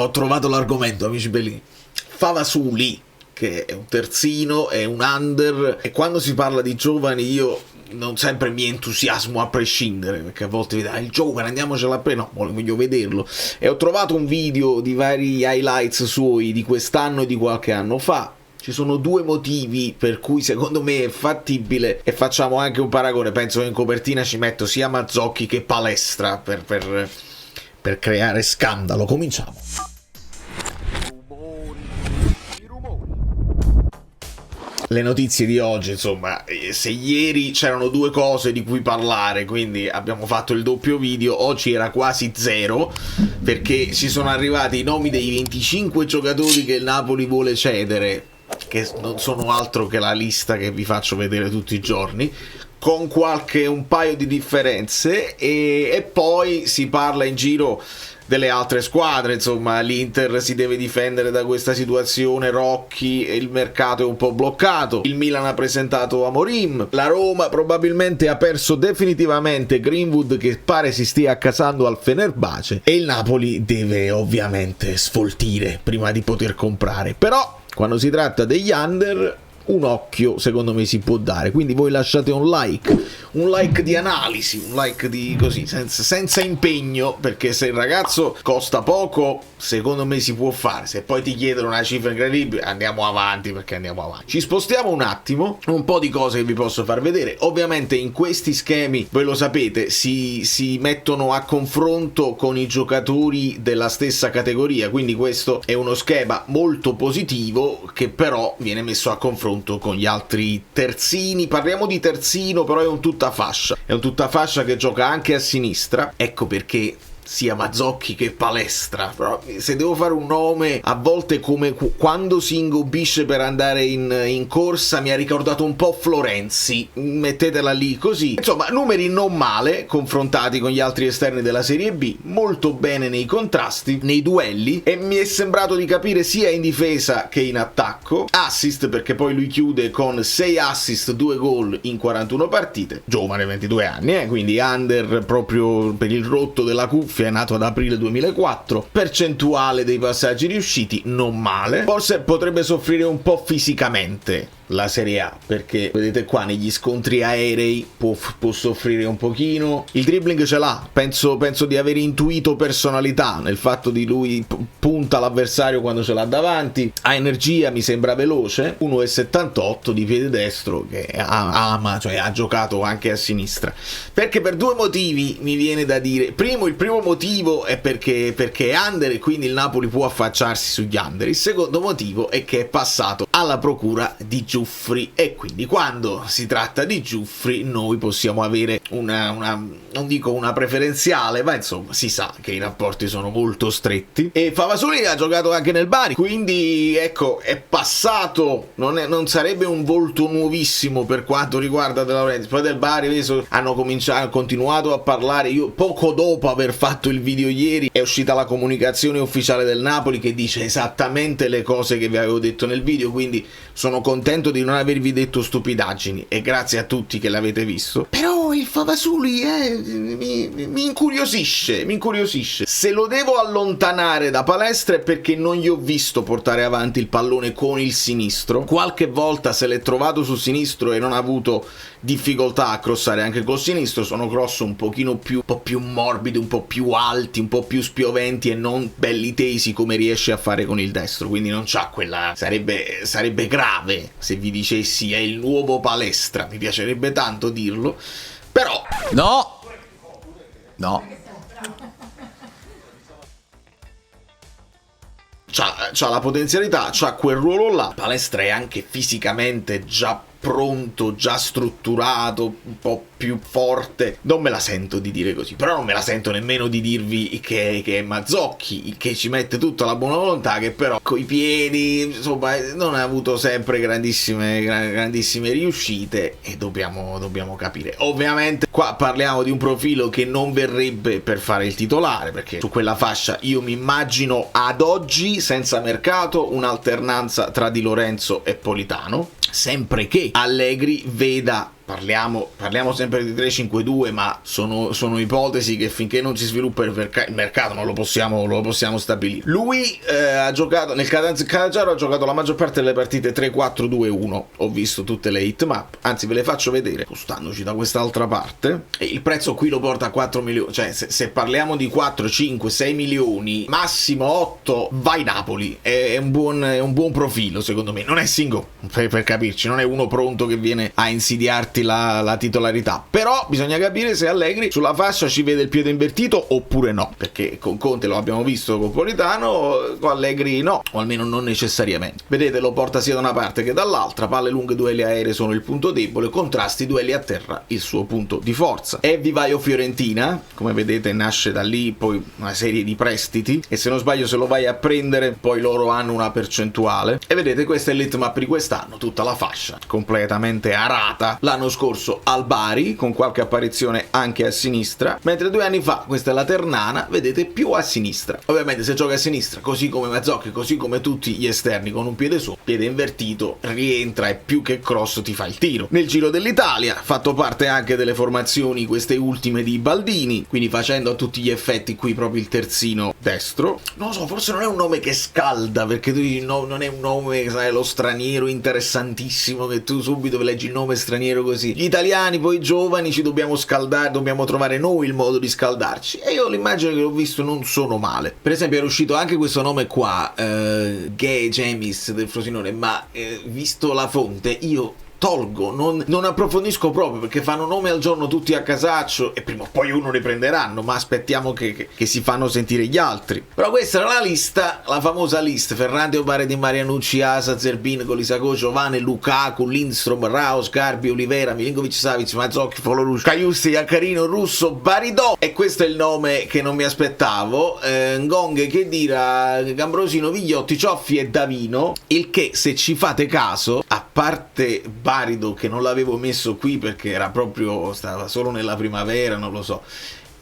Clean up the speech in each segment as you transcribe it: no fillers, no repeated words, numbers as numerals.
Ho trovato l'argomento, amici bellini. Favasuli, che è un terzino, è un under, e quando si parla di giovani io non sempre mi entusiasmo a prescindere, perché a volte mi dai il giovane, andiamocela a no, voglio vederlo. E ho trovato un video di vari highlights suoi di quest'anno e di qualche anno fa. Ci sono due motivi per cui secondo me è fattibile, e facciamo anche un paragone. Penso che in copertina ci metto sia Mazzocchi che Palestra per creare scandalo. Cominciamo. Le notizie di oggi, insomma, se ieri c'erano due cose di cui parlare, quindi abbiamo fatto il doppio video, oggi era quasi zero, perché ci sono arrivati i nomi dei 25 giocatori che il Napoli vuole cedere, che non sono altro che la lista che vi faccio vedere tutti i giorni, con un paio di differenze, e poi si parla in giro delle altre squadre. Insomma, l'Inter si deve difendere da questa situazione, Rocchi, il mercato è un po' bloccato, il Milan ha presentato Amorim, la Roma probabilmente ha perso definitivamente Greenwood, che pare si stia accasando al Fenerbahce, e il Napoli deve ovviamente sfoltire prima di poter comprare. Però quando si tratta degli under un occhio secondo me si può dare, quindi voi lasciate un like di analisi, un like di così, senza impegno, perché se il ragazzo costa poco secondo me si può fare. Se poi ti chiedono una cifra incredibile andiamo avanti, perché andiamo avanti. Ci spostiamo un attimo, un po' di cose che vi posso far vedere. Ovviamente in questi schemi, voi lo sapete, si mettono a confronto con i giocatori della stessa categoria, quindi questo è uno schema molto positivo che però viene messo a confronto con gli altri terzini. Parliamo di terzino, però è un tutta fascia che gioca anche a sinistra, ecco perché sia Mazzocchi che Palestra. Però se devo fare un nome, a volte come quando si ingobisce per andare in corsa, mi ha ricordato un po' Florenzi, mettetela lì così. Insomma, numeri non male confrontati con gli altri esterni della Serie B, molto bene nei contrasti, nei duelli, e mi è sembrato di capire sia in difesa che in attacco. Assist, perché poi lui chiude con 6 assist, 2 gol in 41 partite, giovane, 22 anni, quindi under proprio per il rotto della cuffia, è nato ad aprile 2004, percentuale dei passaggi riusciti non male. Forse potrebbe soffrire un po' fisicamente la Serie A, perché vedete qua negli scontri aerei può soffrire un pochino. Il dribbling ce l'ha, penso di aver intuito personalità nel fatto di lui punta l'avversario quando ce l'ha davanti, ha energia, mi sembra veloce, 1,78 di piede destro, che ama, cioè ha giocato anche a sinistra. Perché per due motivi mi viene da dire. Il primo motivo è perché è under e quindi il Napoli può affacciarsi sugli under. Il secondo motivo è che è passato alla procura di Giuffri, e quindi quando si tratta di Giuffri noi possiamo avere una non dico una preferenziale, ma insomma si sa che i rapporti sono molto stretti. E Favasuli ha giocato anche nel Bari, quindi ecco, è passato, non sarebbe un volto nuovissimo per quanto riguarda De Laurentiis. Poi del Bari hanno continuato a parlare. Io poco dopo aver fatto il video ieri è uscita la comunicazione ufficiale del Napoli che dice esattamente le cose che vi avevo detto nel video, quindi sono contento di non avervi detto stupidaggini, e grazie a tutti che l'avete visto. Però il Favasuli mi incuriosisce. Se lo devo allontanare da Palestra è perché non gli ho visto portare avanti il pallone con il sinistro. Qualche volta se l'è trovato sul sinistro e non ha avuto difficoltà a crossare anche col sinistro. Sono cross un po' più morbidi, un po' più alti, un po' più spioventi e non belli tesi come riesce a fare con il destro, quindi non c'ha quella. Sarebbe grave se vi dicessi è il nuovo Palestra, mi piacerebbe tanto dirlo, però no c'ha la potenzialità, c'ha quel ruolo là. Palestra è anche fisicamente già pronto, già strutturato, un po' più forte. Non me la sento di dire così, però non me la sento nemmeno di dirvi che è Mazzocchi, che ci mette tutta la buona volontà, che però coi piedi insomma non ha avuto sempre grandissime riuscite, e dobbiamo capire. Ovviamente qua parliamo di un profilo che non verrebbe per fare il titolare, perché su quella fascia io mi immagino ad oggi, senza mercato, un'alternanza tra Di Lorenzo e Politano, sempre che Allegri veda parliamo sempre di 3-5-2, ma sono ipotesi che finché non si sviluppa il mercato non lo possiamo stabilire. Lui ha giocato nel Kalajar, ha giocato la maggior parte delle partite 3-4-2-1. Ho visto tutte le hitmap, anzi ve le faccio vedere spostandoci da quest'altra parte, e il prezzo qui lo porta a 4 milioni, cioè se parliamo di 4, 5, 6 milioni, massimo 8, vai Napoli. È un buon profilo, secondo me. Non è single, per capirci, non è uno pronto che viene a insidiarti la titolarità, però bisogna capire se Allegri sulla fascia ci vede il piede invertito oppure no, perché con Conte lo abbiamo visto con Politano, con Allegri no, o almeno non necessariamente. Vedete, lo porta sia da una parte che dall'altra, palle lunghe, duelli aerei sono il punto debole, contrasti, duelli a terra il suo punto di forza. È vivaio Fiorentina, come vedete nasce da lì, poi una serie di prestiti, e se non sbaglio se lo vai a prendere poi loro hanno una percentuale, e vedete questa è l'hitmap di quest'anno, tutta la fascia completamente arata. L'anno scorso al Bari con qualche apparizione anche a sinistra, mentre 2 anni fa, questa è la Ternana, vedete, più a sinistra. Ovviamente se gioca a sinistra, così come Mazzocchi, così come tutti gli esterni con un piede su, piede invertito, rientra e più che cross ti fa il tiro. Nel Giro dell'Italia ha fatto parte anche delle formazioni queste ultime di Baldini, quindi facendo a tutti gli effetti qui proprio il terzino destro. Non lo so, forse non è un nome che scalda, perché tu dici no, non è un nome, sai, lo straniero interessantissimo che tu subito leggi il nome straniero così. Gli italiani poi giovani ci dobbiamo scaldare, dobbiamo trovare noi il modo di scaldarci, e io l'immagine che ho visto non sono male. Per esempio era uscito anche questo nome qua, Gay James del Frosinone, ma visto la fonte io tolgo, non approfondisco proprio, perché fanno nome al giorno tutti a casaccio e prima o poi uno ne prenderanno, ma aspettiamo che si fanno sentire gli altri. Però questa era la lista, la famosa lista: Ferrante, Opare, Di Marianucci, Asa, Zerbin, Colisaco, Giovane, Lukaku, Lindstrom, Rao, Sgarbi, Olivera, Milinkovic, Savic, Mazzocchi, Folorus, Caiusti, Iaccarino, Russo, Baridò. E questo è il nome che non mi aspettavo. Ngonghe, Khedira, Gambrosino, Vigliotti, Cioffi e Davino, il che, se ci fate caso, a parte Barido che non l'avevo messo qui perché stava solo nella primavera, non lo so,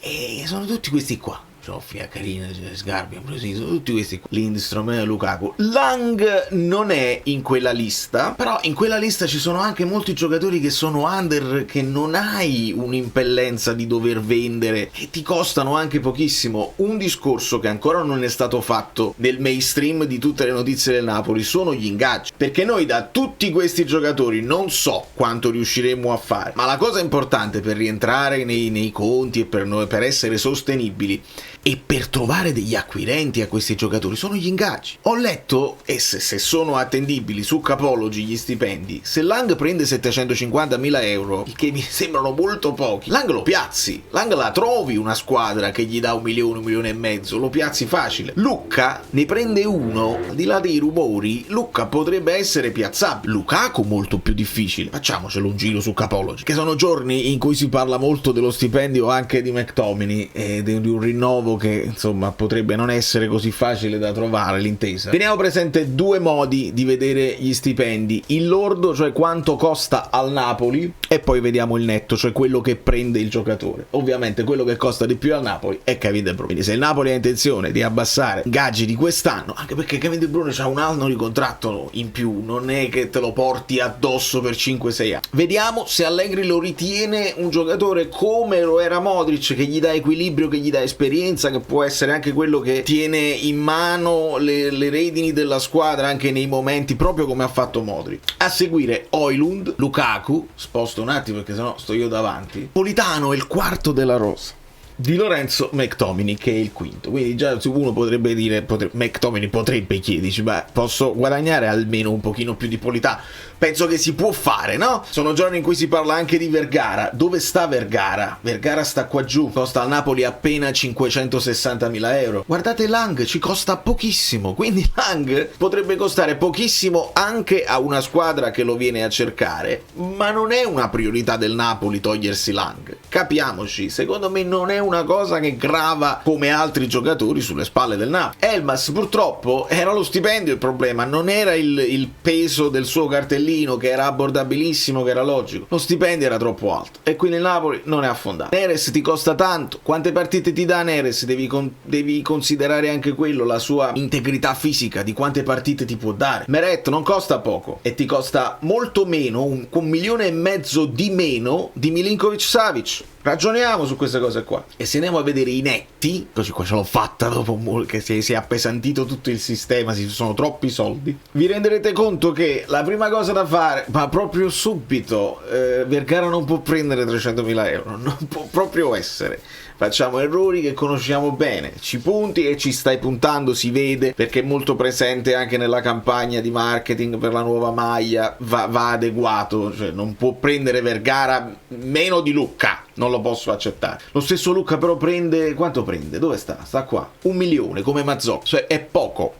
e sono tutti questi qua: Cioffi, Carina, Sgarbi, Ambrosini, sono tutti questi qua. Lindstrom e Lukaku. Lang non è in quella lista, però in quella lista ci sono anche molti giocatori che sono under, che non hai un'impellenza di dover vendere e ti costano anche pochissimo. Un discorso che ancora non è stato fatto nel mainstream di tutte le notizie del Napoli sono gli ingaggi, perché noi da tutti questi giocatori non so quanto riusciremo a fare, ma la cosa importante per rientrare nei conti e per essere sostenibili e per trovare degli acquirenti a questi giocatori sono gli ingaggi. Ho letto, e se sono attendibili, su Capology gli stipendi, se Lang prende 750.000 euro, il che mi sembrano molto pochi, Lang lo piazzi, Lang la trovi una squadra che gli dà 1 milione, 1,5 milioni, lo piazzi facile. Lucca ne prende uno, al di là dei rumori, Lucca potrebbe essere piazzabile. Lukaku molto più difficile, facciamocelo un giro su Capology, che sono giorni in cui si parla molto dello stipendio anche di McTominay e di un rinnovo che insomma potrebbe non essere così facile da trovare l'intesa. Teniamo presente 2 modi di vedere gli stipendi: il lordo, cioè quanto costa al Napoli, e poi vediamo il netto, cioè quello che prende il giocatore. Ovviamente quello che costa di più al Napoli è Kevin De Bruyne. Quindi se il Napoli ha intenzione di abbassare i ingaggi di quest'anno, anche perché Kevin De Bruyne ha un anno di contratto in più, non è che te lo porti addosso per 5-6 anni. Vediamo se Allegri lo ritiene un giocatore come lo era Modric, che gli dà equilibrio, che gli dà esperienza, che può essere anche quello che tiene in mano le redini della squadra anche nei momenti, proprio come ha fatto Modric. A seguire Højlund, Lukaku, sposto un attimo perché sennò sto io davanti, Politano è il quarto della rosa, Di Lorenzo, McTominay che è il quinto. Quindi già uno potrebbe dire, McTominay potrebbe chiederci, beh, posso guadagnare almeno un pochino più di Politano? Penso che si può fare, no? Sono giorni in cui si parla anche di Vergara. Dove sta Vergara? Vergara sta qua giù, costa al Napoli appena 560.000 euro. Guardate Lang, ci costa pochissimo, quindi Lang potrebbe costare pochissimo anche a una squadra che lo viene a cercare, ma non è una priorità del Napoli togliersi Lang. Capiamoci, secondo me non è una cosa che grava come altri giocatori sulle spalle del Napoli. Elmas purtroppo era lo stipendio il problema, non era il peso del suo cartellino, che era abbordabilissimo, che era logico. Lo stipendio era troppo alto e quindi il Napoli non è affondato. Neres ti costa tanto, quante partite ti dà Neres? Devi considerare anche quello, la sua integrità fisica, di quante partite ti può dare. Meret non costa poco e ti costa molto meno, con 1,5 milioni di meno di Milinkovic-Savic. Ragioniamo su queste cose qua. E se andiamo a vedere i netti, così qua ce l'ho fatta dopo che si è appesantito tutto il sistema, ci sono troppi soldi, vi renderete conto che la prima cosa da fare, ma proprio subito, Vergara non può prendere 300.000 euro, non può proprio essere. Facciamo errori che conosciamo bene, ci punti e ci stai puntando, si vede, perché è molto presente anche nella campagna di marketing per la nuova maglia, va adeguato, cioè non può prendere Vergara meno di Lucca, non lo posso accettare. Lo stesso Lucca però prende, quanto prende? Dove sta? Sta qua, 1 milione come Mazzocchi, cioè è poco,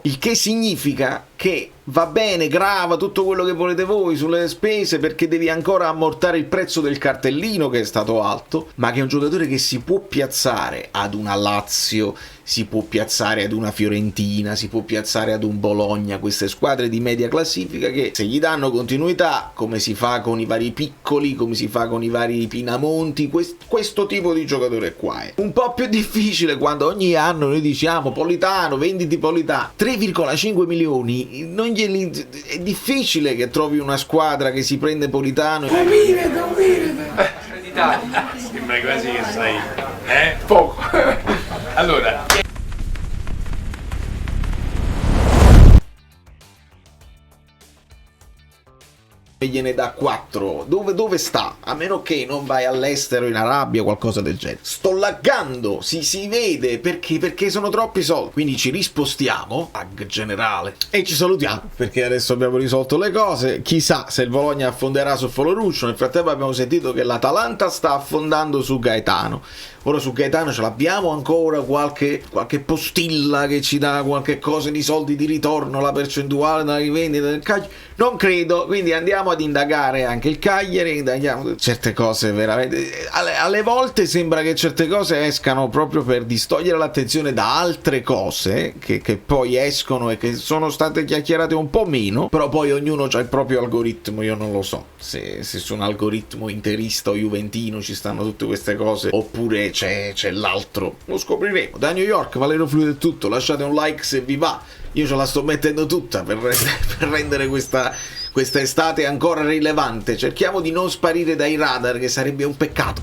il che significa che va bene, grava tutto quello che volete voi sulle spese, perché devi ancora ammortare il prezzo del cartellino che è stato alto, ma che è un giocatore che si può piazzare ad una Lazio, si può piazzare ad una Fiorentina, si può piazzare ad un Bologna, queste squadre di media classifica che se gli danno continuità, come si fa con i vari piccoli, come si fa con i vari Pinamonti, questo tipo di giocatore qua è un po' più difficile quando ogni anno noi diciamo Politano, venditi Politano, 3,5 milioni, non è difficile che trovi una squadra che si prende Politano. D'Italia. Sembra quasi che sai, poco. Allora, e gliene dà 4. Dove sta? A meno che non vai all'estero, in Arabia o qualcosa del genere. Sto laggando, si vede perché sono troppi soldi. Quindi ci rispostiamo, lag generale, e ci salutiamo perché adesso abbiamo risolto le cose. Chissà se il Bologna affonderà su Foloruccio. Nel frattempo abbiamo sentito che l'Atalanta sta affondando su Gaetano. Ora su Gaetano ce l'abbiamo ancora qualche postilla che ci dà qualche cosa di soldi di ritorno, la percentuale della rivendita del Cagliari? Non credo, quindi andiamo ad indagare anche il Cagliari, indaghiamo certe cose veramente. Alle volte sembra che certe cose escano proprio per distogliere l'attenzione da altre cose che poi escono e che sono state chiacchierate un po' meno, però poi ognuno ha il proprio algoritmo. Io non lo so se su un algoritmo interista o juventino ci stanno tutte queste cose oppure c'è l'altro, lo scopriremo. Da New York, Valerio Fluido è tutto, lasciate un like se vi va, io ce la sto mettendo tutta per rendere questa estate ancora rilevante, cerchiamo di non sparire dai radar, che sarebbe un peccato.